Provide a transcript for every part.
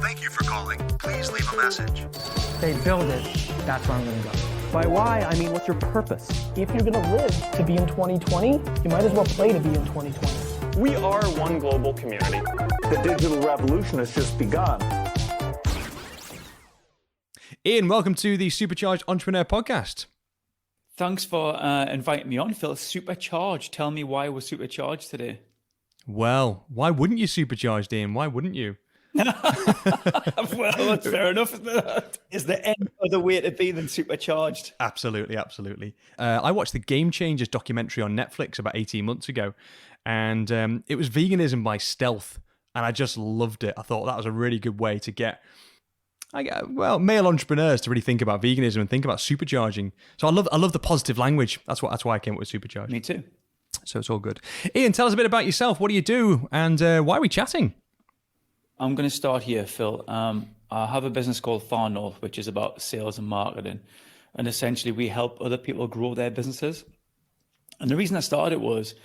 Thank you for calling. Please leave a message. They build it, that's where I'm gonna go. By why, I mean, what's your purpose? If you're gonna live to be in 2020, you might as well play to be in 2020. We are one global community. The digital revolution has just begun. Ian, welcome to the Supercharged Entrepreneur Podcast. Thanks for inviting me on, Phil. Supercharged. Tell me why we're supercharged today. Well, why wouldn't you supercharged, Ian? Why wouldn't you? Well, that's fair enough, isn't it? Is there any other way to be than supercharged? Absolutely, absolutely. I watched the Game Changers documentary on Netflix about 18 months ago, and it was veganism by stealth, and I just loved it. I thought that was a really good way to get male entrepreneurs to really think about veganism and think about supercharging. So I love the positive language. That's why I came up with supercharged. Me too. So it's all good. Ian, tell us a bit about yourself. What do you do, and why are we chatting? I'm going to start here, Phil. I have a business called Farrar, which is about sales and marketing. And essentially, we help other people grow their businesses. And the reason I started was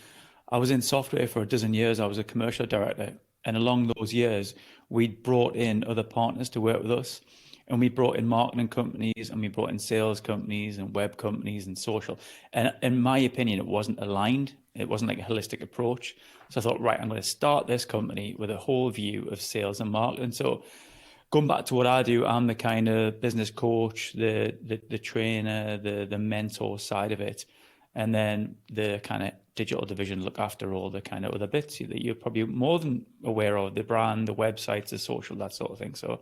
I was in software for a dozen years. I was a commercial director. And along those years, we brought in other partners to work with us. And we brought in marketing companies, and we brought in sales companies and web companies and social. And in my opinion, it wasn't aligned. It wasn't like a holistic approach. So I thought, right, I'm going to start this company with a whole view of sales and marketing. So going back to what I do, I'm the kind of business coach, the trainer, the mentor side of it. And then the kind of digital division look after all the kind of other bits that you're probably more than aware of, the brand, the websites, the social, that sort of thing. So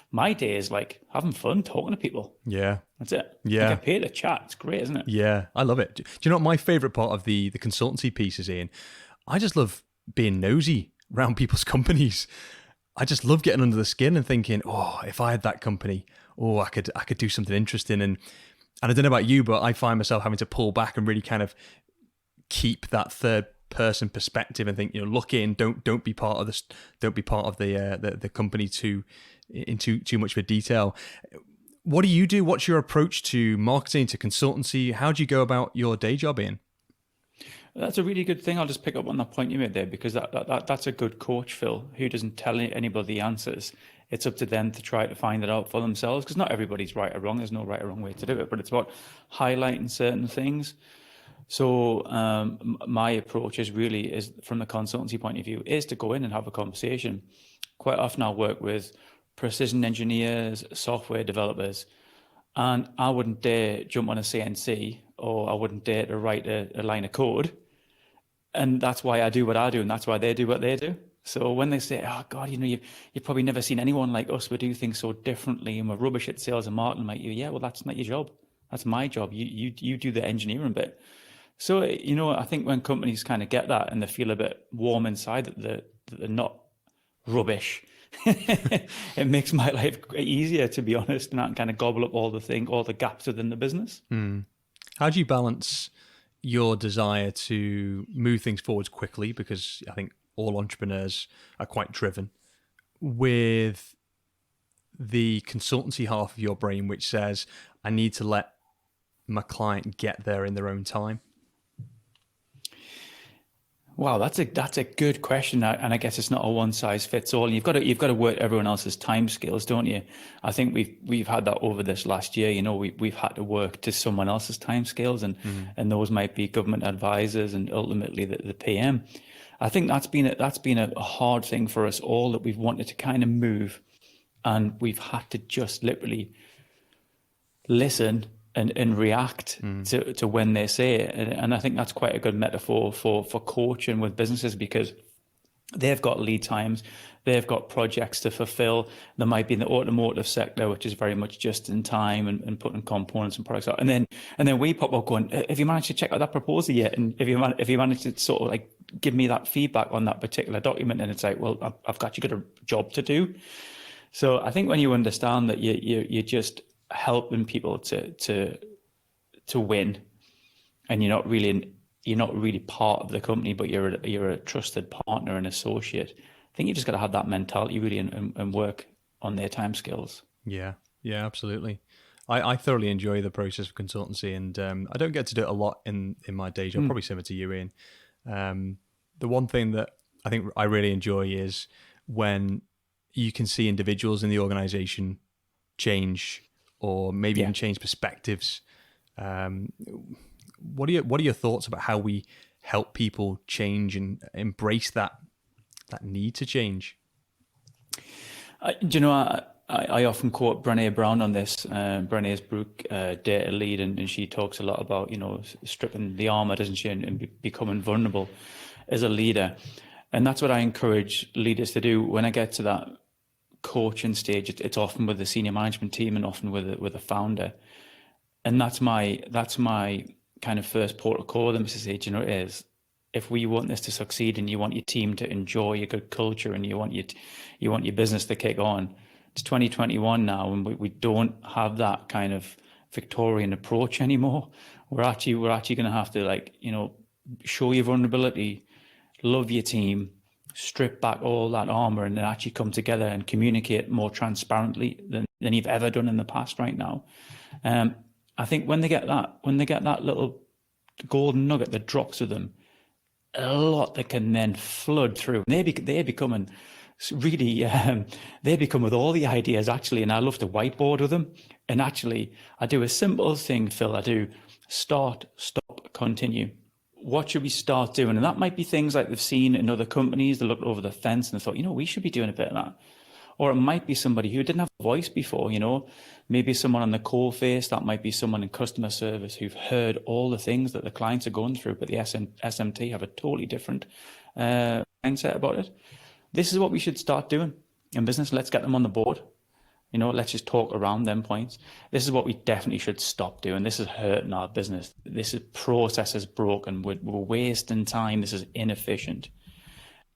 my day is like having fun, talking to people. Yeah. That's it. Yeah. I get paid to chat. It's great, isn't it? Yeah, I love it. Do you know what my favorite part of the consultancy piece is, Ian? I just love being nosy around people's companies. I just love getting under the skin and thinking, oh, if I had that company, oh, I could do something interesting. And I don't know about you, but I find myself having to pull back and really kind of keep that third person perspective and think, look in, don't be part of this, don't be part of the company too much of a detail. What do you do? What's your approach to marketing, to consultancy? How do you go about your day job, Ian? That's a really good thing. I'll just pick up on that point you made there, because that's a good coach, Phil, who doesn't tell anybody the answers. It's up to them to try to find it out for themselves, because not everybody's right or wrong. There's no right or wrong way to do it, but it's about highlighting certain things. So my approach is from the consultancy point of view, is to go in and have a conversation. Quite often I'll work with precision engineers, software developers, and I wouldn't dare jump on a CNC, or I wouldn't dare to write a line of code. And that's why I do what I do, and that's why they do what they do. So when they say, oh God, you've probably never seen anyone like us, we do things so differently and we're rubbish at sales and marketing, I'm like, yeah, well, that's not your job. That's my job. You do the engineering bit. So, I think when companies kind of get that and they feel a bit warm inside that they're not rubbish, it makes my life easier, to be honest, and I can kind of gobble up all the gaps within the business. How do you balance your desire to move things forwards quickly, because I think all entrepreneurs are quite driven, with the consultancy half of your brain which says, I need to let my client get there in their own time? Wow, that's a good question, and I guess it's not a one size fits all. You've got to work everyone else's time scales, don't you? I think we've had that over this last year. We've had to work to someone else's time scales, and those might be government advisors and ultimately the PM. I think that's been a hard thing for us all, that we've wanted to kind of move, and we've had to just literally listen and react to when they say it. And I think that's quite a good metaphor for coaching with businesses, because they've got lead times, they've got projects to fulfill. There might be in the automotive sector, which is very much just in time and putting components and products out. And then we pop up going, have you managed to check out that proposal yet? And if you managed to sort of like give me that feedback on that particular document, and it's like, well, I've got a job to do. So I think when you understand that you're just helping people to win, and you're not really part of the company, but you're a trusted partner and associate, I think you just got to have that mentality really and work on their time skills. Yeah, absolutely. I thoroughly enjoy the process of consultancy, and I don't get to do it a lot in my day job, probably similar to you, Ian. The one thing that I think I really enjoy is when you can see individuals in the organization change, or maybe even change perspectives. What are your thoughts about how we help people change and embrace that need to change? I often quote Brené Brown on this. Brené's book, Dare to Lead, and she talks a lot about, stripping the armor, doesn't she, and becoming vulnerable as a leader. And that's what I encourage leaders to do. When I get to that coaching stage, it's often with the senior management team and often with a founder. And that's my kind of first port of call them to say, is if we want this to succeed and you want your team to enjoy a good culture and you want your business to kick on, it's 2021 now, and we don't have that kind of Victorian approach anymore. We're actually going to have to show your vulnerability, love your team, strip back all that armor, and then actually come together and communicate more transparently than you've ever done in the past right now. I think when they get that little golden nugget that drops with them, a lot that can then flood through. They're becoming really, they become with all the ideas actually, and I love to whiteboard with them. And actually, I do a simple thing, Phil. I do start, stop, continue. What should we start doing? And that might be things like they've seen in other companies. They looked over the fence and they thought, we should be doing a bit of that. Or it might be somebody who didn't have a voice before, maybe someone on the coal face. That might be someone in customer service who've heard all the things that the clients are going through, but the SMT have a totally different mindset about it. This is what we should start doing in business. Let's get them on the board. Let's just talk around them points. This is what we definitely should stop doing. This is hurting our business. Process is broken. We're wasting time. This is inefficient.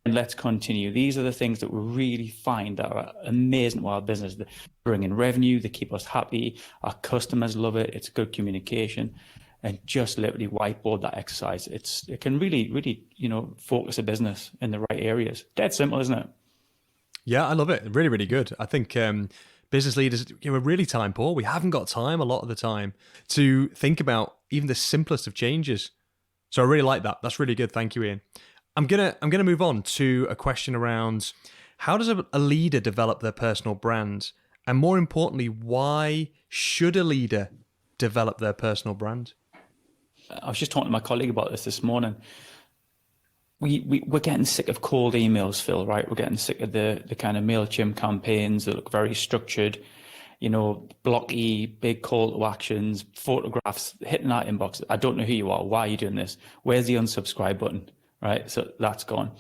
And let's continue. These are the things that we really find that are amazing to our business. They bring in revenue. They keep us happy. Our customers love it. It's good communication. And just literally whiteboard that exercise. It can really, really, focus a business in the right areas. Dead simple, isn't it? Yeah, I love it. Really, really good. I think business leaders, we're really time poor. We haven't got time a lot of the time to think about even the simplest of changes. So I really like that. That's really good. Thank you, Ian. I'm gonna move on to a question around how does a leader develop their personal brand, and more importantly, why should a leader develop their personal brand? I was just talking to my colleague about this morning. We're getting sick of cold emails, Phil, right? We're getting sick of the kind of MailChimp campaigns that look very structured, blocky, big call to actions, photographs hitting our inbox. I don't know who you are. Why are you doing this? Where's the unsubscribe button? Right? So that's gone.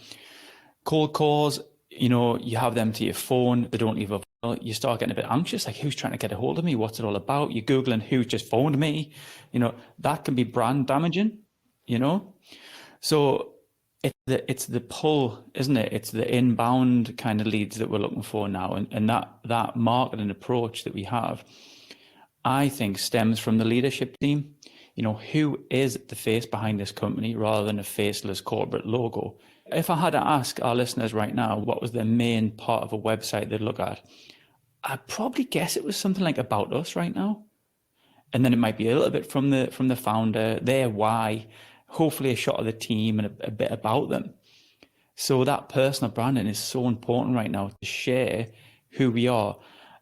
Cold calls, you have them to your phone. They don't leave a voicemail. You start getting a bit anxious, like who's trying to get a hold of me? What's it all about? You're Googling who just phoned me. That can be brand damaging, So it's the pull, isn't it? It's the inbound kind of leads that we're looking for now. And that marketing approach that we have, I think, stems from the leadership team. Who is the face behind this company rather than a faceless corporate logo? If I had to ask our listeners right now, what was the main part of a website they'd look at? I'd probably guess it was something like About Us right now. And then it might be a little bit from the founder, their why, hopefully a shot of the team and a bit about them. So that personal branding is so important right now to share who we are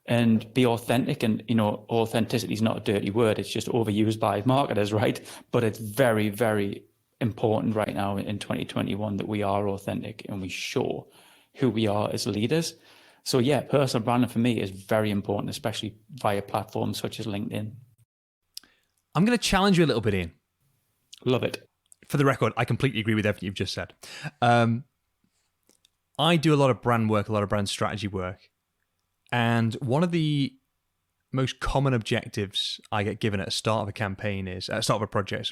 and be authentic. And, authenticity is not a dirty word. It's just overused by marketers, right? But it's very, very important right now in 2021 that we are authentic and we show who we are as leaders. So yeah, personal branding for me is very important, especially via platforms such as LinkedIn. I'm going to challenge you a little bit, Ian. Love it. For the record, I completely agree with everything you've just said. I do a lot of brand work, a lot of brand strategy work. And one of the most common objectives I get given at the start of a campaign is, at the start of a project,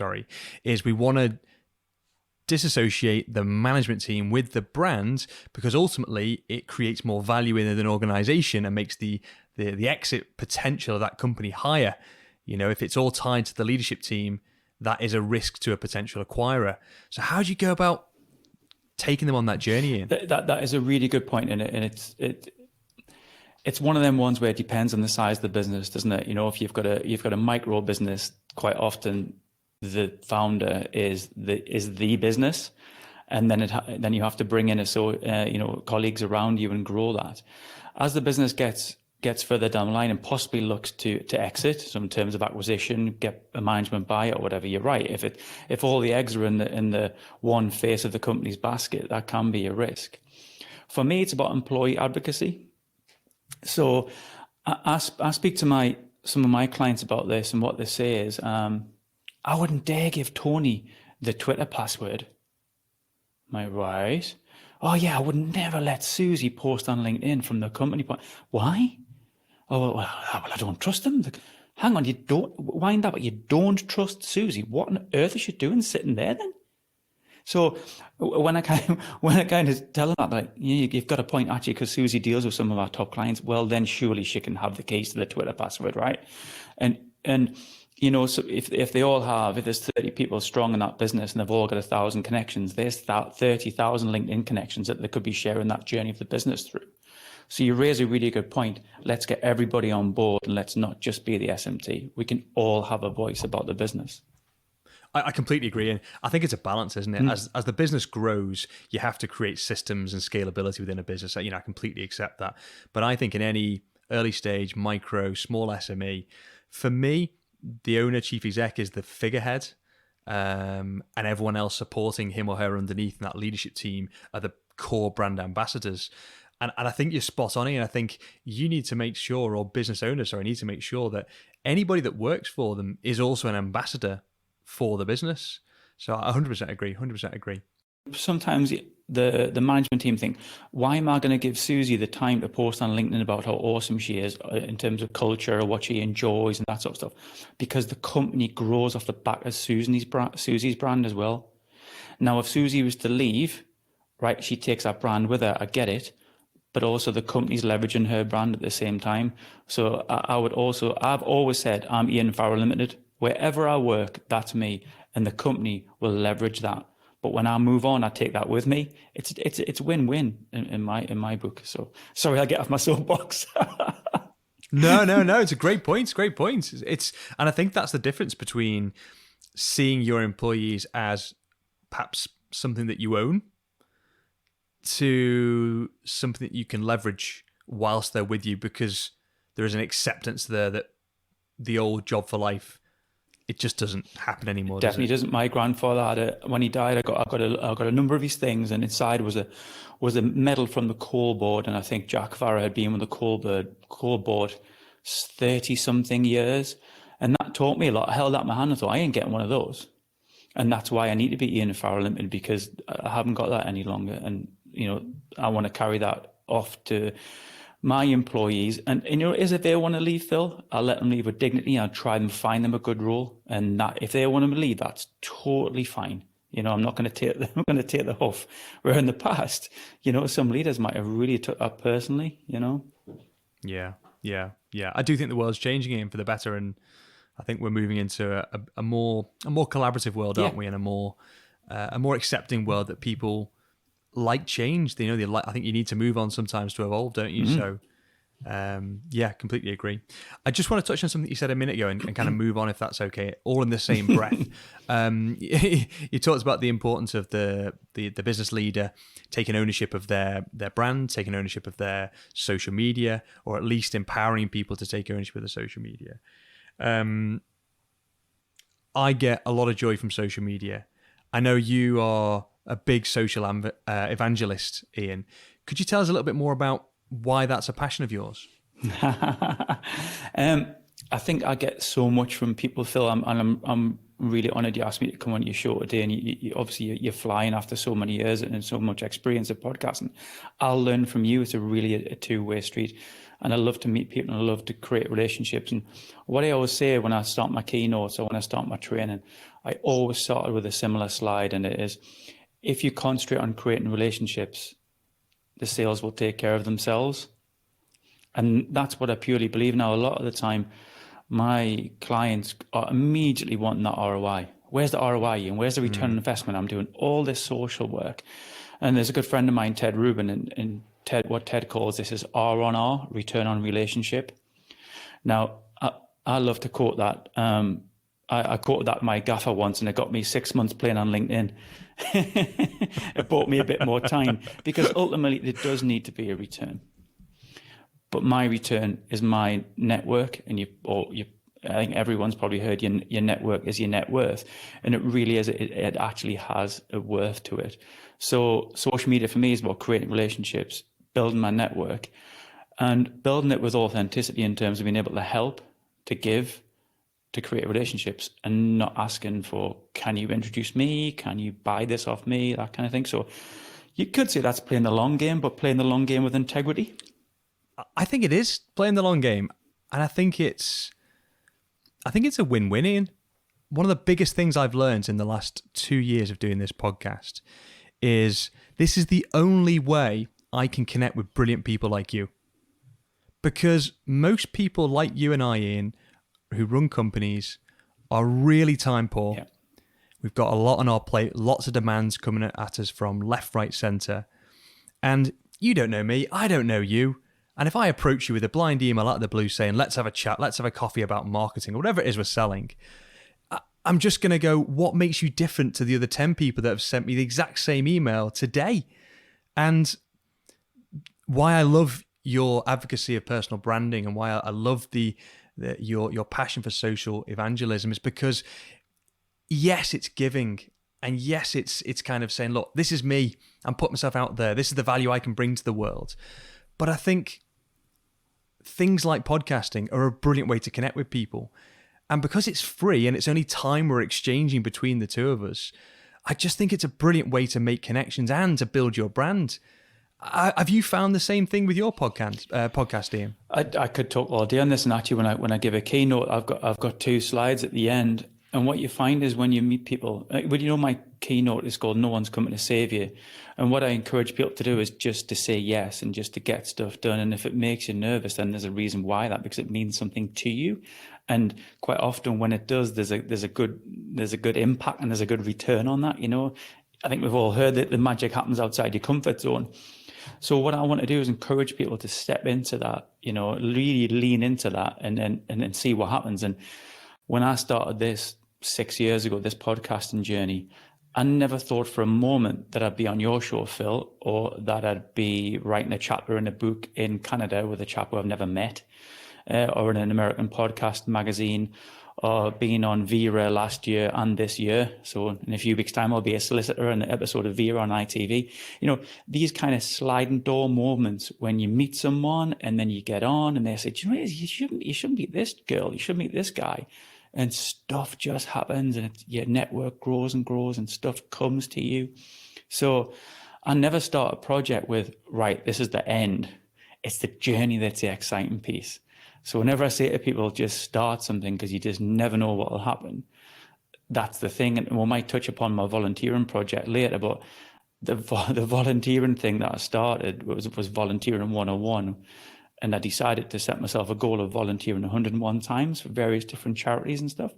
is we want to disassociate the management team with the brand because ultimately it creates more value in an organization and makes the exit potential of that company higher. If it's all tied to the leadership team, that is a risk to a potential acquirer. So how do you go about taking them on that journey, Ian? That is a really good point, and it's one of them ones where it depends on the size of the business, doesn't it? If you've got a micro business, quite often the founder is the business, and then you have to bring in colleagues around you and grow that. As the business gets further down the line and possibly looks to exit, so in terms of acquisition, get a management buyout or whatever, you're right. If all the eggs are in the one face of the company's basket, that can be a risk. For me, it's about employee advocacy. So I speak to some of my clients about this, and what they say is, I wouldn't dare give Tony the Twitter password. Am I right? Oh yeah, I would never let Susie post on LinkedIn from the company. Why? Oh, well, I don't trust them. Hang on, you don't wind up. You don't trust Susie. What on earth is she doing sitting there then? So when I kind of tell them that, like, you've got a point actually, because Susie deals with some of our top clients. Well, then surely she can have the keys to the Twitter password, right? And so if there's 30 people strong in that business and they've all got 1,000 connections, there's 30,000 LinkedIn connections that they could be sharing that journey of the business through. So you raise a really good point. Let's get everybody on board, and let's not just be the SMT. We can all have a voice about the business. I completely agree. And I think it's a balance, isn't it? As the business grows, you have to create systems and scalability within a business. I completely accept that. But I think in any early stage, micro, small SME, for me, the owner, chief exec is the figurehead, and everyone else supporting him or her underneath in that leadership team are the core brand ambassadors. And I think you're spot on here. And I think you need to make sure, or business owners, need to make sure that anybody that works for them is also an ambassador for the business. So I 100% agree, 100% agree. Sometimes the management team think, why am I going to give Susie the time to post on LinkedIn about how awesome she is in terms of culture or what she enjoys and that sort of stuff? Because the company grows off the back of Susie's brand as well. Now, if Susie was to leave, right, she takes that brand with her, I get it, but also the company's leveraging her brand at the same time. So I've always said, I'm Ian Farrar Limited. Wherever I work, that's me, and the company will leverage that. But when I move on, I take that with me. It's win-win in my book. So sorry, I get off my soapbox. No. It's a great point. It's a great point. And I think that's the difference between seeing your employees as perhaps something that you own to something that you can leverage whilst they're with you, because there is an acceptance there that the old job for life, it just doesn't happen anymore. Definitely doesn't. My grandfather when he died, I got a number of his things, and inside was a medal from the coal board, and I think Jack Farrar had been with the coal board 30 something years, and that taught me a lot. I held out my hand and thought, I ain't getting one of those, and that's why I need to be Ian Farrar Limited, because I haven't got that any longer, and I want to carry that off to my employees. And if they want to leave, Phil, I'll let them leave with dignity. I'll try and find them a good role. And that, if they want to leave, that's totally fine. I'm not going to take the huff. Where in the past, some leaders might have really took that personally. Yeah. I do think the world's changing in for the better, and I think we're moving into a more collaborative world, aren't we? And a more accepting world that people like change. I think you need to move on sometimes to evolve, don't you? So completely agree. I just want to touch on something you said a minute ago and kind of move on, if that's okay, all in the same breath. You talked about the importance of the business leader taking ownership of their brand, taking ownership of their social media, or at least empowering people to take ownership of the social media. I get a lot of joy from social media. I know you are a big social evangelist, Ian. Could you tell us a little bit more about why that's a passion of yours? I think I get so much from people, Phil. I'm really honoured you asked me to come on your show today, and you obviously you're flying after so many years and so much experience of podcasting. I'll learn from you. It's a two-way street, and I love to meet people, and I love to create relationships. And what I always say when I start my keynotes or when I start my training, I always started with a similar slide, and it is, if you concentrate on creating relationships, the sales will take care of themselves. And that's what I purely believe. Now, a lot of the time, my clients are immediately wanting that ROI. Where's the ROI, and where's the return on investment? I'm doing all this social work. And there's a good friend of mine, Ted Rubin, and what Ted calls this is R on R, return on relationship. Now, I love to quote that. I quoted that to my gaffer once, and it got me 6 months playing on LinkedIn. It bought me a bit more time, because ultimately there does need to be a return. But my return is my network, and I think everyone's probably heard your network is your net worth, and it really is. It actually has a worth to it. So social media for me is about creating relationships, building my network, and building it with authenticity in terms of being able to help, to give, to create relationships, and not asking for, can you introduce me? Can you buy this off me? That kind of thing. So you could say that's playing the long game, but playing the long game with integrity. I think it is playing the long game. And I think it's a win-win, Ian. One of the biggest things I've learned in the last 2 years of doing this podcast is this is the only way I can connect with brilliant people like you. Because most people like you and I, Ian, who run companies, are really time poor. Yeah. We've got a lot on our plate, lots of demands coming at us from left, right, centre. And you don't know me, I don't know you. And if I approach you with a blind email out of the blue saying, let's have a chat, let's have a coffee about marketing, or whatever it is we're selling, I'm just going to go, what makes you different to the other 10 people that have sent me the exact same email today? And why I love your advocacy of personal branding, and why I love your passion for social evangelism, is because yes, it's giving, and yes, it's kind of saying, look, this is me, I'm putting myself out there, this is the value I can bring to the world. But I think things like podcasting are a brilliant way to connect with people, and because it's free and it's only time we're exchanging between the two of us, I just think it's a brilliant way to make connections and to build your brand. Have you found the same thing with your podcast, Ian? I could talk all day on this, and actually, when I give a keynote, I've got 2 slides at the end. And what you find is when you meet people, my keynote is called "No One's Coming to Save You," and what I encourage people to do is just to say yes and just to get stuff done. And if it makes you nervous, then there's a reason why that, because it means something to you. And quite often, when it does, there's a good impact and there's a good return on that. I think we've all heard that the magic happens outside your comfort zone. So what I want to do is encourage people to step into that, really lean into that, and then see what happens. And when I started this 6 years ago, this podcasting journey, I never thought for a moment that I'd be on your show, Phil, or that I'd be writing a chapter in a book in Canada with a chap who I've never met, or in an American podcast magazine, or being on Vera last year and this year. So in a few weeks' time, I'll be a solicitor in an episode of Vera on ITV. These kind of sliding door moments when you meet someone and then you get on and they say, do you know, you shouldn't meet this girl, you should meet this guy. And stuff just happens, and your network grows and grows, and stuff comes to you. So I never start a project with, right, this is the end. It's the journey that's the exciting piece. So whenever I say to people, just start something, because you just never know what will happen, that's the thing. And we might touch upon my volunteering project later, but the volunteering thing that I started was volunteering 101. And I decided to set myself a goal of volunteering 101 times for various different charities and stuff.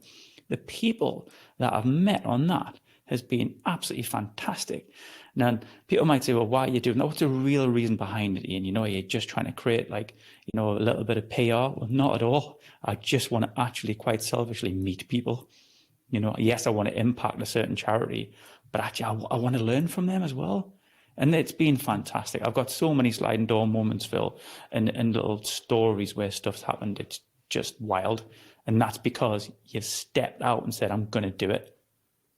The people that I've met on that has been absolutely fantastic. Now, people might say, well, why are you doing that? What's the real reason behind it, Ian? You're just trying to create a little bit of PR. Well, not at all. I just want to actually quite selfishly meet people. Yes, I want to impact a certain charity, but actually I want to learn from them as well. And it's been fantastic. I've got so many sliding door moments, Phil, and little stories where stuff's happened. It's just wild. And that's because you've stepped out and said, I'm going to do it.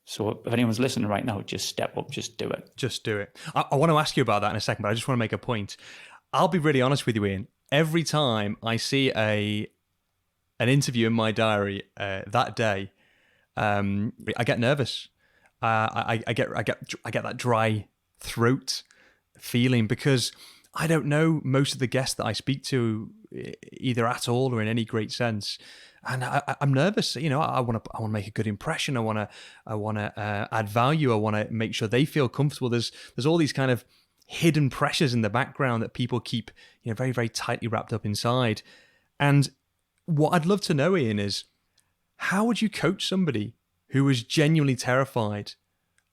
So if anyone's listening right now, just step up, just do it. Just do it. I want to ask you about that in a second, but I just want to make a point. I'll be really honest with you, Ian. Every time I see an interview in my diary that day, I get nervous. I get that dry throat feeling, because I don't know most of the guests that I speak to either at all or in any great sense, and I'm nervous. I want to make a good impression. I want to add value. I want to make sure they feel comfortable. There's all these kind of hidden pressures in the background that people keep very, very tightly wrapped up inside. And what I'd love to know, Ian, is how would you coach somebody who is genuinely terrified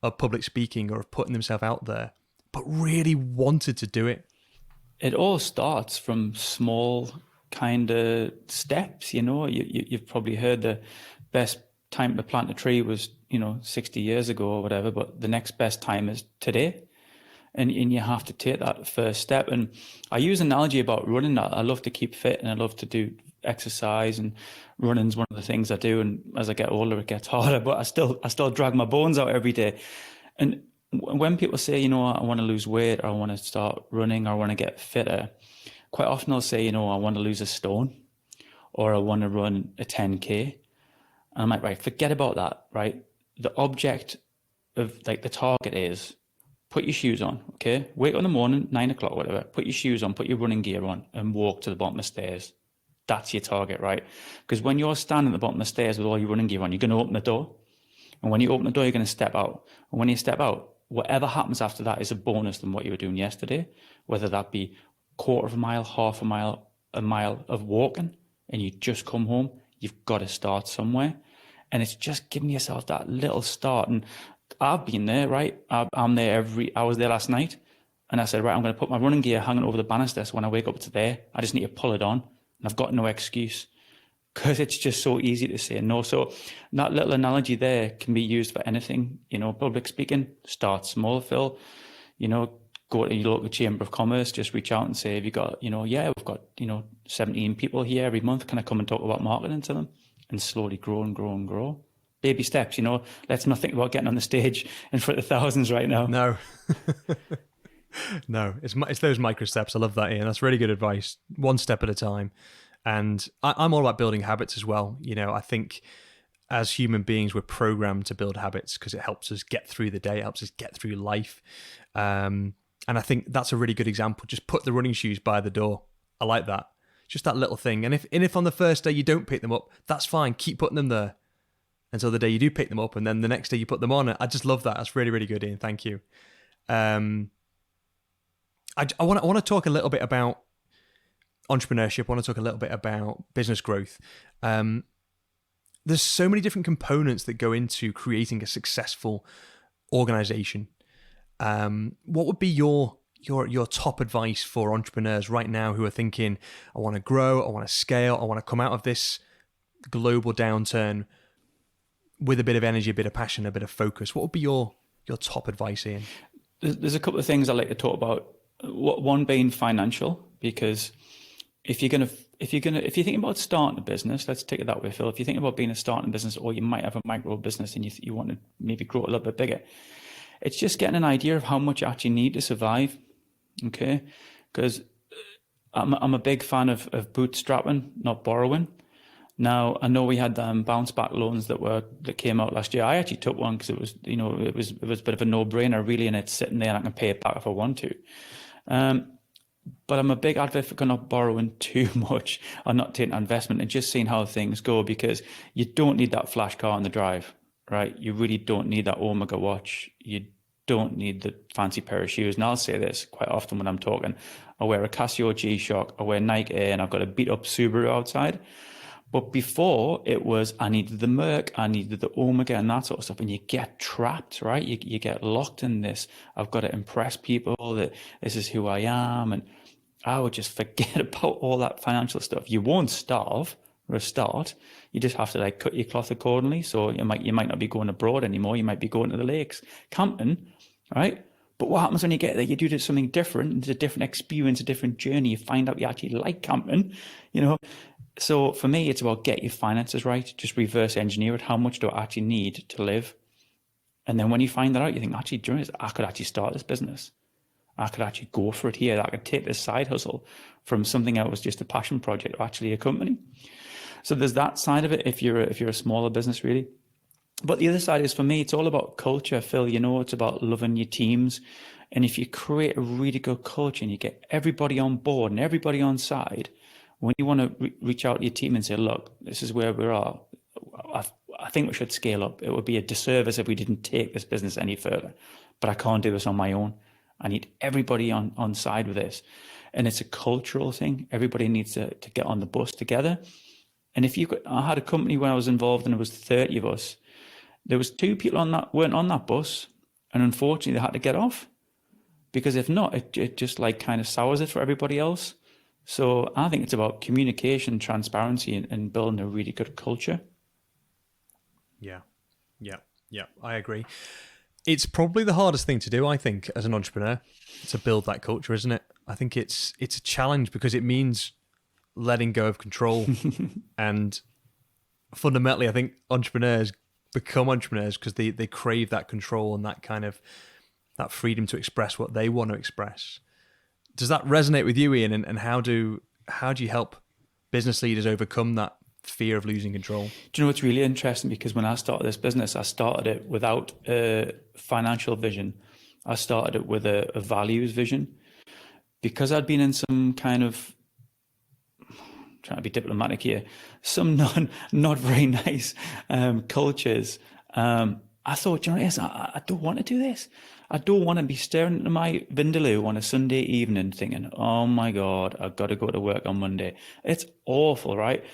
of public speaking or of putting themselves out there, but really wanted to do it? It all starts from small kind of steps. You've probably heard the best time to plant a tree was, 60 years ago or whatever, but the next best time is today. And you have to take that first step. And I use an analogy about running. I love to keep fit and I love to do exercise, and running's one of the things I do. And as I get older, it gets harder, but I still drag my bones out every day. And when people say, I want to lose weight, or I want to start running, or I want to get fitter, quite often they'll say, I want to lose a stone, or I want to run a 10K. And I'm like, right, forget about that, right? The object of the target is put your shoes on, okay? Wake up in the morning, 9 o'clock, whatever, put your shoes on, put your running gear on, and walk to the bottom of the stairs. That's your target, right? Because when you're standing at the bottom of the stairs with all your running gear on, you're going to open the door. And when you open the door, you're going to step out. And when you step out, whatever happens after that is a bonus than what you were doing yesterday, whether that be quarter of a mile, half a mile of walking, and you just come home. You've got to start somewhere. And it's just giving yourself that little start. And I've been there, right? I'm there I was there last night, and I said, right, I'm going to put my running gear hanging over the banisters. When I wake up, it's there. I just need to pull it on, and I've got no excuse, because it's just so easy to say no. So that little analogy there can be used for anything. Public speaking, start small, Phil. Go to your local chamber of commerce, just reach out and say, have you got, we've got, 17 people here every month. Can I come and talk about marketing to them? And slowly grow and grow and grow. Baby steps, let's not think about getting on the stage in front of thousands right now. No. No, it's those micro steps. I love that, Ian. That's really good advice. One step at a time. And I'm all about building habits as well. I think as human beings, we're programmed to build habits because it helps us get through the day. It helps us get through life. And I think that's a really good example. Just put the running shoes by the door. I like that. Just that little thing. And if on the first day you don't pick them up, that's fine. Keep putting them there until the day you do pick them up, and then the next day you put them on. I just love that. That's really, really good, Ian. Thank you. I want to talk a little bit about entrepreneurship. I want to talk a little bit about business growth. There's so many different components that go into creating a successful organization. What would be your top advice for entrepreneurs right now who are thinking, I want to grow, I want to scale, I want to come out of this global downturn with a bit of energy, a bit of passion, a bit of focus? What would be your top advice, Ian? There's a couple of things I'd like to talk about. One being financial, because if you're thinking about starting a business, let's take it that way, Phil. If you think about being a starting business, or you might have a micro business and you want to maybe grow it a little bit bigger, it's just getting an idea of how much you actually need to survive. Okay, because I'm a big fan of bootstrapping, not borrowing. Now, I know we had bounce back loans that came out last year. I actually took one because it was a bit of a no-brainer really, and it's sitting there and I can pay it back if I want to. But I'm a big advocate for not borrowing too much or not taking investment and just seeing how things go, because you don't need that flash car on the drive, right? You really don't need that Omega watch. You don't need the fancy pair of shoes. And I'll say this quite often when I'm talking. I wear a Casio G-Shock, I wear Nike Air, and I've got a beat up Subaru outside. But before it was, I needed the Merc, I needed the Omega and that sort of stuff. And you get trapped, right? You get locked in this. I've got to impress people that this is who I am. And I would just forget about all that financial stuff. You won't starve for a start. You just have to cut your cloth accordingly. So you might not be going abroad anymore. You might be going to the lakes, camping, right? But what happens when you get there? You do something different. It's a different experience, a different journey. You find out you actually like camping, So for me, it's about get your finances right. Just reverse engineer it. How much do I actually need to live? And then when you find that out, you think, actually, during this, I could actually start this business. I could actually go for it here. I could take this side hustle from something that was just a passion project or actually a company. So there's that side of it if you're a smaller business, really. But the other side is, for me, it's all about culture, Phil. It's about loving your teams. And if you create a really good culture and you get everybody on board and everybody on side, when you want to reach out to your team and say, look, this is where we are, I think we should scale up. It would be a disservice if we didn't take this business any further. But I can't do this on my own. I need everybody on side with this. And it's a cultural thing. Everybody needs to get on the bus together. And I had a company when I was involved and there was 30 of us. There was 2 people weren't on that bus. And unfortunately, they had to get off. Because if not, it just kind of sours it for everybody else. So I think it's about communication, transparency, and building a really good culture. Yeah, yeah, yeah. I agree. It's probably the hardest thing to do, I think, as an entrepreneur, to build that culture, isn't it? I think it's a challenge because it means letting go of control. And fundamentally, I think entrepreneurs become entrepreneurs because they crave that control and that kind of that freedom to express what they want to express. Does that resonate with you, Ian? And how do you help business leaders overcome that fear of losing control? Do you know what's really interesting? Because when I started this business, I started it without a financial vision. I started it with a values vision. Because I'd been in some kind of, trying to be diplomatic here, some not very nice cultures. I thought, you know, yes, I don't want to do this. I don't want to be staring into my vindaloo on a Sunday evening thinking, oh my God, I've got to go to work on Monday. It's awful, right?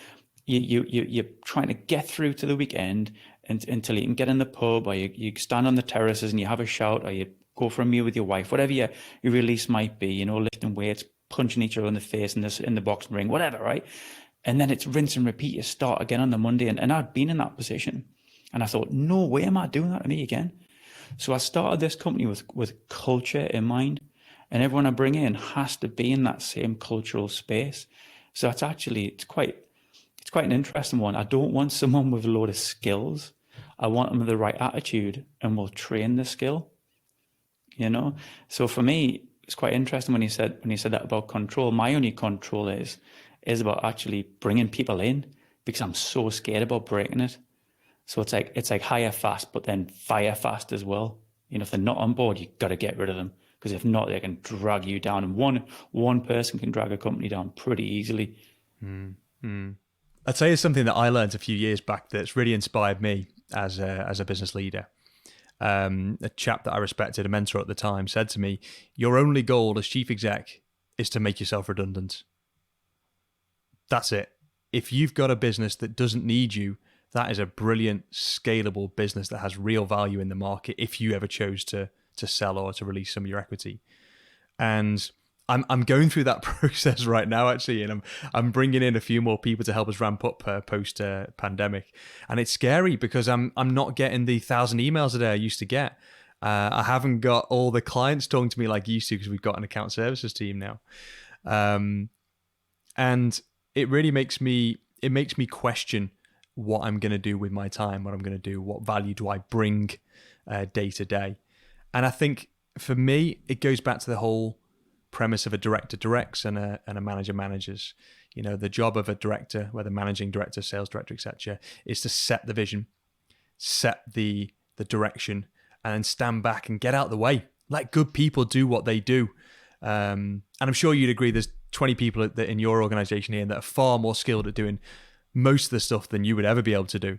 You're trying to get through to the weekend until you can get in the pub, or you stand on the terraces and you have a shout, or you go for a meal with your wife, whatever your release might be, you know, lifting weights, punching each other in the face in the boxing ring, whatever, right? And then it's rinse and repeat. You start again on the Monday. And I'd been in that position. And I thought, no way am I doing that to me again. So I started this company with culture in mind. And everyone I bring in has to be in that same cultural space. So it's quite an interesting one. I don't want someone with a load of skills. I want them with the right attitude, and we'll train the skill. You know? So for me, it's quite interesting when he said that about control. My only control is about actually bringing people in, because I'm so scared about breaking it. So it's like hire fast, but then fire fast as well. You know, if they're not on board, you've got to get rid of them, because if not, they can drag you down. And one person can drag a company down pretty easily. I'd say it's something that I learned a few years back that's really inspired me as a business leader. A chap that I respected, a mentor at the time, said to me, your only goal as chief exec is to make yourself redundant. That's it. If you've got a business that doesn't need you, that is a brilliant, scalable business that has real value in the market if you ever chose to sell or to release some of your equity. And I'm going through that process right now, actually, and I'm bringing in a few more people to help us ramp up post pandemic, and it's scary because I'm not getting the 1,000 emails a day I used to get. I haven't got all the clients talking to me like I used to because we've got an account services team now, and it really makes me question what I'm going to do with my time, what I'm going to do, what value do I bring day to day, and I think for me it goes back to the whole premise of a director directs and a manager manages. You know, the job of a director, whether managing director, sales director, etc., is to set the vision, set the direction, and then stand back and get out of the way. Let good people do what they do. And I'm sure you'd agree there's 20 people in your organization here that are far more skilled at doing most of the stuff than you would ever be able to do.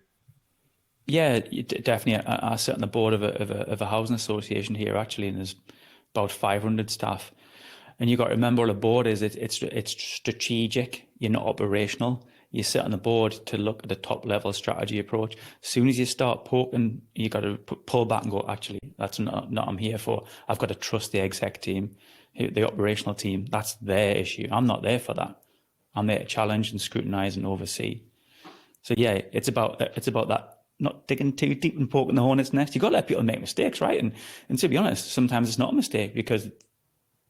Yeah, definitely. I sit on the board of a housing association here, actually, and there's about 500 staff. And you've got to remember, the board is it's strategic. You're not operational. You sit on the board to look at the top level strategy approach. As soon as you start poking, you got to pull back and go, actually, that's not I'm here for. I've got to trust the exec team, the operational team. That's their issue. I'm not there for that. I'm there to challenge and scrutinize and oversee. So yeah, it's about that. Not digging too deep and poking the hornet's nest. You've got to let people make mistakes, right? And to be honest, sometimes it's not a mistake, because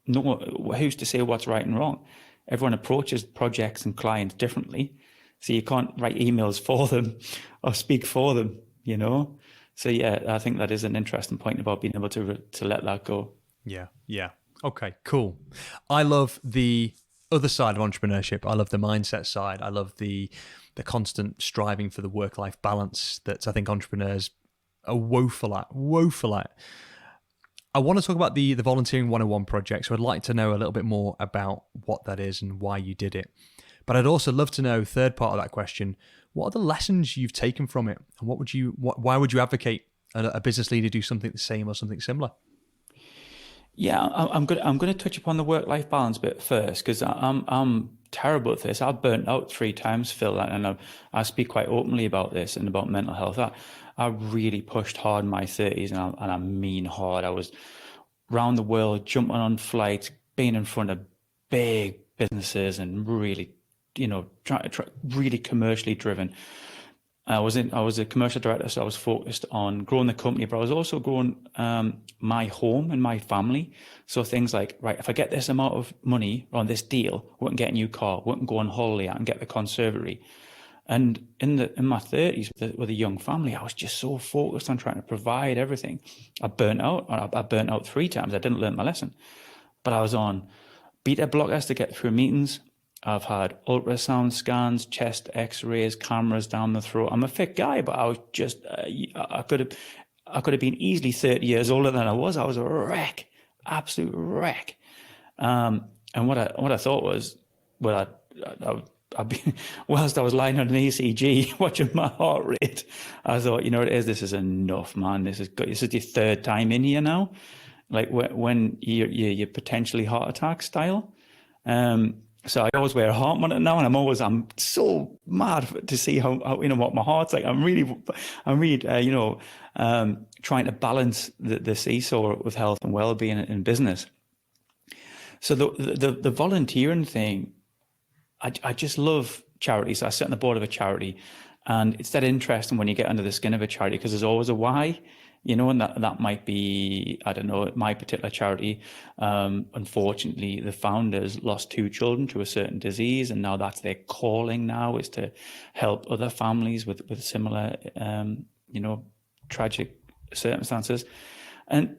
who's to say what's right and wrong? Everyone approaches projects and clients differently. So you can't write emails for them or speak for them, you know? So yeah, I think that is an interesting point about being able to let that go. Yeah. Okay, cool. I love the other side of entrepreneurship. I love the mindset side. I love the constant striving for the work-life balance that I think entrepreneurs are woeful at. I want to talk about the Volunteering 101 project, so I'd like to know a little bit more about what that is and why you did it. But I'd also love to know, third part of that question, what are the lessons you've taken from it, and why would you advocate a business leader do something the same or something similar? Yeah, I'm going to touch upon the work-life balance bit first, because I'm terrible at this. I've burnt out 3 times, Phil, and I speak quite openly about this and about mental health. I really pushed hard in my 30s, and I mean hard. I was around the world, jumping on flights, being in front of big businesses, and really, you know, really commercially driven. I was a commercial director, so I was focused on growing the company, but I was also growing my home and my family. So things like, right, if I get this amount of money on this deal, we can get a new car, we can go on holiday, I can get the conservatory. And in my 30s with a young family, I was just so focused on trying to provide everything. I burnt out. I burnt out 3 times. I didn't learn my lesson. But I was on beta blockers to get through meetings. I've had ultrasound scans, chest x-rays, cameras down the throat. I'm a fit guy, but I was just, I could have been easily 30 years older than I was. I was a wreck, absolute wreck. And what I thought was, well, whilst I was lying on an ECG watching my heart rate, I thought, you know what it is, this is enough, man. This is good. This is your 3rd time in here now. Like when you're potentially heart attack style. So I always wear a heart monitor now, and I'm so mad to see how what my heart's like. I'm really trying to balance the seesaw with health and well-being in business. So the volunteering thing, I just love charities. I sit on the board of a charity, and it's that interesting when you get under the skin of a charity, because there's always a why. And that might be, I don't know, my particular charity. Unfortunately, the founders lost 2 children to a certain disease, and now that's their calling now, is to help other families with similar, tragic circumstances. And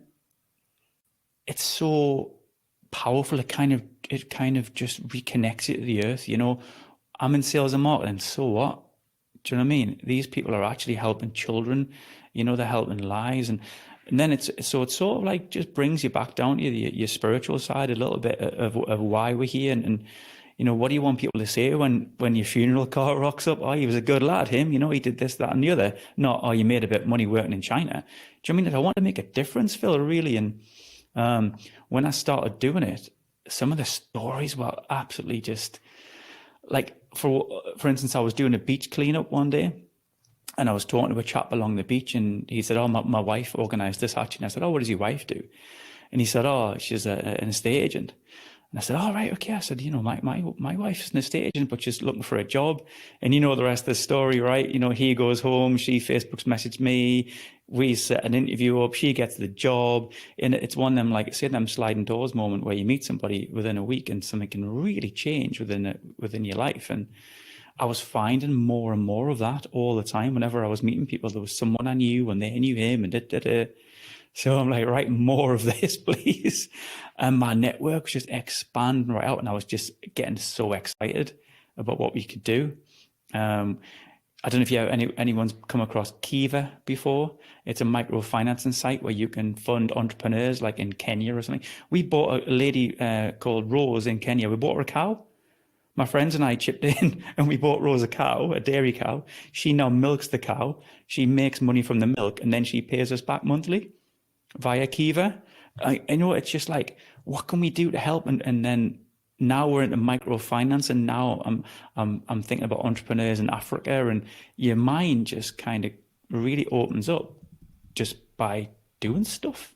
it's so powerful. It kind of just reconnects you to the earth. I'm in sales and marketing, so what? Do you know what I mean? These people are actually helping children. They're helping lives, and then it's sort of like just brings you back down to your spiritual side a little bit of why we're here, and what do you want people to say when your funeral car rocks up? Oh, he was a good lad, him. He did this, that, and the other. Not, oh, you made a bit of money working in China. Do you know what I mean? If I want to make a difference, Phil, really, and when I started doing it, some of the stories were absolutely just like, for instance, I was doing a beach cleanup one day. And I was talking to a chap along the beach, and he said, oh, my wife organised this actually. And I said, oh, what does your wife do? And he said, oh, she's an estate agent. And I said, oh, right, okay. I said, my wife's an estate agent, but she's looking for a job. And the rest of the story, right? He goes home, she Facebook's messaged me, we set an interview up, she gets the job. And it's one of them, like, say, them sliding doors moment where you meet somebody within a week and something can really change within your life. And I was finding more and more of that all the time. Whenever I was meeting people, there was someone I knew and they knew him, and So I'm like, right, more of this, please. And my network was just expanding right out, and I was just getting so excited about what we could do. I don't know if anyone's come across Kiva before. It's a microfinancing site where you can fund entrepreneurs, like in Kenya or something. We bought a lady called Rose in Kenya. We bought her a cow. My friends and I chipped in and we bought Rose a cow, a dairy cow. She now milks the cow. She makes money from the milk, and then she pays us back monthly via Kiva. I know, it's just like, what can we do to help? And then now we're into microfinance, and now I'm thinking about entrepreneurs in Africa, and your mind just kind of really opens up just by doing stuff.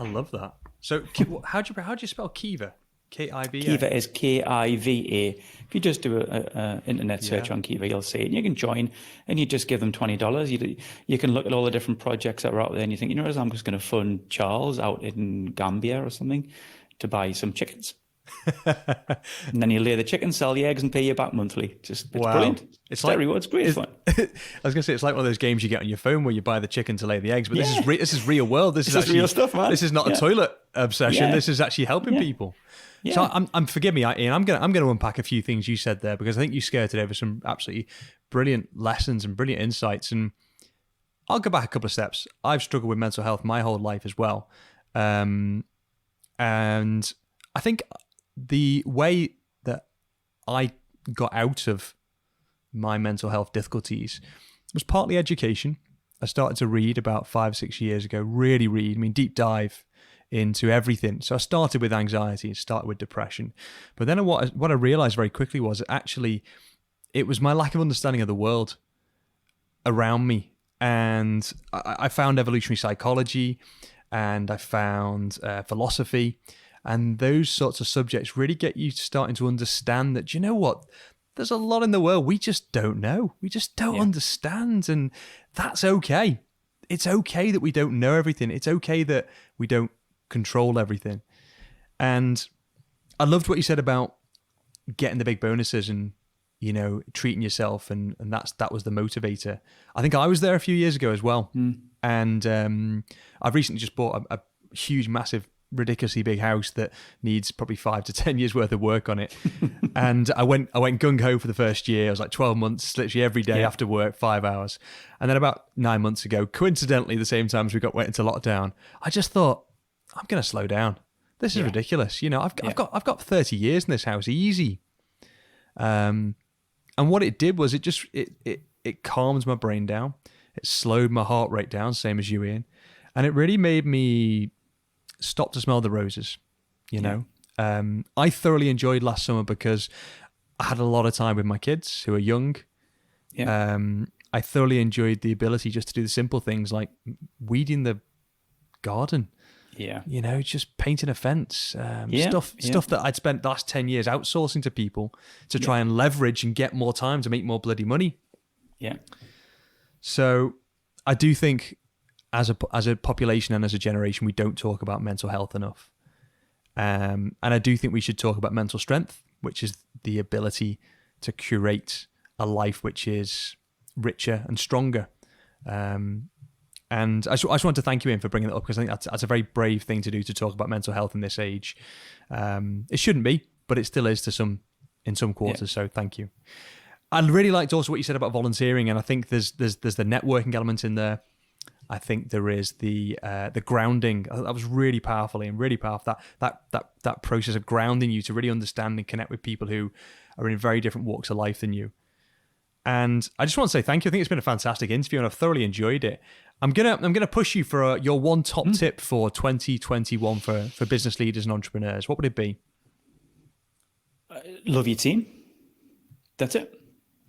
I love that. So how do you spell Kiva? Kiva? Kiva is Kiva. If you just do a internet search on Kiva, you'll see it. And you can join, and you just give them $20. You can look at all the different projects that are out there, and you think, I'm just going to fund Charles out in Gambia or something to buy some chickens. And then you lay the chicken, sell the eggs, and pay you back monthly. It's brilliant. It's like rewards, great fun. I was gonna say, it's like one of those games you get on your phone where you buy the chicken to lay the eggs, but this is real world. This is actually real stuff, man. This is not a toilet obsession. This is actually helping people. Yeah. So I'm forgive me, Ian. I'm gonna unpack a few things you said there, because I think you skirted over some absolutely brilliant lessons and brilliant insights. And I'll go back a couple of steps. I've struggled with mental health my whole life as well, and I think the way that I got out of my mental health difficulties was partly education. I started to read about 5 or 6 years ago, really read, deep dive into everything. So I started with anxiety and started with depression. But then what I realized very quickly was actually it was my lack of understanding of the world around me. And I found evolutionary psychology, and I found philosophy. And those sorts of subjects really get you starting to understand that, you know what, there's a lot in the world we just don't know. We just don't understand, and that's okay. It's okay that we don't know everything. It's okay that we don't control everything. And I loved what you said about getting the big bonuses and, you know, treating yourself, and that was the motivator. I think I was there a few years ago as well. And I've recently just bought a huge, massive, ridiculously big house that needs probably 5 to 10 years worth of work on it. And I went gung-ho for the first year. I was like 12 months, literally every day after work, 5 hours. And then about 9 months ago, coincidentally, the same time as we went into lockdown, I just thought, I'm going to slow down. This is ridiculous. You know, I've got 30 years in this house, easy. And what it did was it calmed my brain down. It slowed my heart rate down, same as you, Ian. And it really made me stop to smell the roses, you know. I thoroughly enjoyed last summer because I had a lot of time with my kids who are young. I thoroughly enjoyed the ability just to do the simple things like weeding the garden. You know, just painting a fence, stuff that I'd spent the last 10 years outsourcing to people to try and leverage and get more time to make more bloody money. So I do think as a population and as a generation, we don't talk about mental health enough. And I do think we should talk about mental strength, which is the ability to curate a life which is richer and stronger. And I just want to thank you, Ian, for bringing that up, because I think that's a very brave thing to do, to talk about mental health in this age. It shouldn't be, but it still is in some quarters. So thank you. I really liked also what you said about volunteering, and I think there's the networking element in there. I think there is the grounding. That was really powerful, and really powerful. That process of grounding you to really understand and connect with people who are in very different walks of life than you. And I just want to say thank you. I think it's been a fantastic interview, and I've thoroughly enjoyed it. I'm gonna push you for your one top tip for 2021 for business leaders and entrepreneurs. What would it be? Love your team. That's it.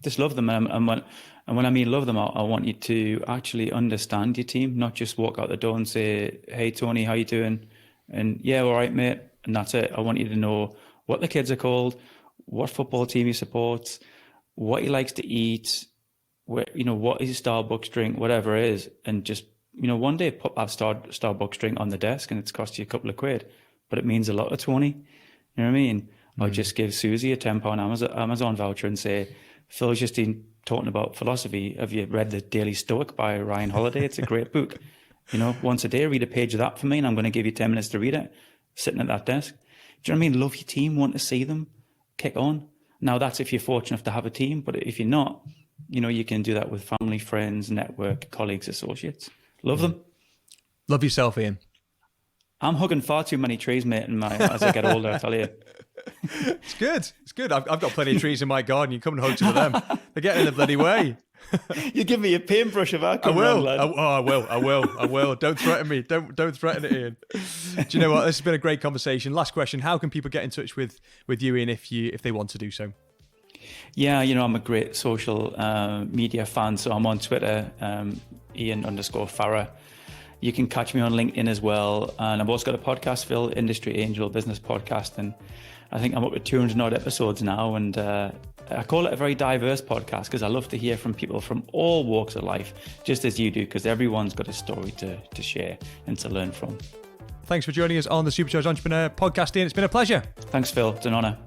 Just love them. And when I mean love them, I want you to actually understand your team, not just walk out the door and say, "Hey, Tony, how you doing?" And "Yeah, all right, mate." And that's it. I want you to know what the kids are called, what football team he supports, what he likes to eat, what is his Starbucks drink, whatever it is. And just, one day put that Starbucks drink on the desk and it's cost you a couple of quid, but it means a lot to Tony. You know what I mean? Or just give Susie a £10 Amazon voucher and say, "Phil's just been talking about philosophy. Have you read The Daily Stoic by Ryan Holiday? It's a great book. Once a day, read a page of that for me, and I'm going to give you 10 minutes to read it, sitting at that desk." Do you know what I mean? Love your team, want to see them, kick on. Now, that's if you're fortunate enough to have a team, but if you're not, you can do that with family, friends, network, colleagues, associates. Love them. Love yourself, Ian. I'm hugging far too many trees, mate, as I get older, I tell you. It's good. I've got plenty of trees in my garden. You come and hug some of them. They're getting in the bloody way. You give me a paintbrush if I come I will. around, lad. I will. Don't threaten me. Don't threaten it, Ian. Do you know what? This has been a great conversation. Last question. How can people get in touch with you, Ian, if they want to do so? Yeah, I'm a great social media fan, so I'm on Twitter, Ian_Farrar. You can catch me on LinkedIn as well. And I've also got a podcast, Phil, Industry Angel Business Podcast. And I think I'm up to 200 odd episodes now. And I call it a very diverse podcast because I love to hear from people from all walks of life, just as you do, because everyone's got a story to share and to learn from. Thanks for joining us on the Supercharged Entrepreneur podcast, Ian. It's been a pleasure. Thanks, Phil. It's an honor.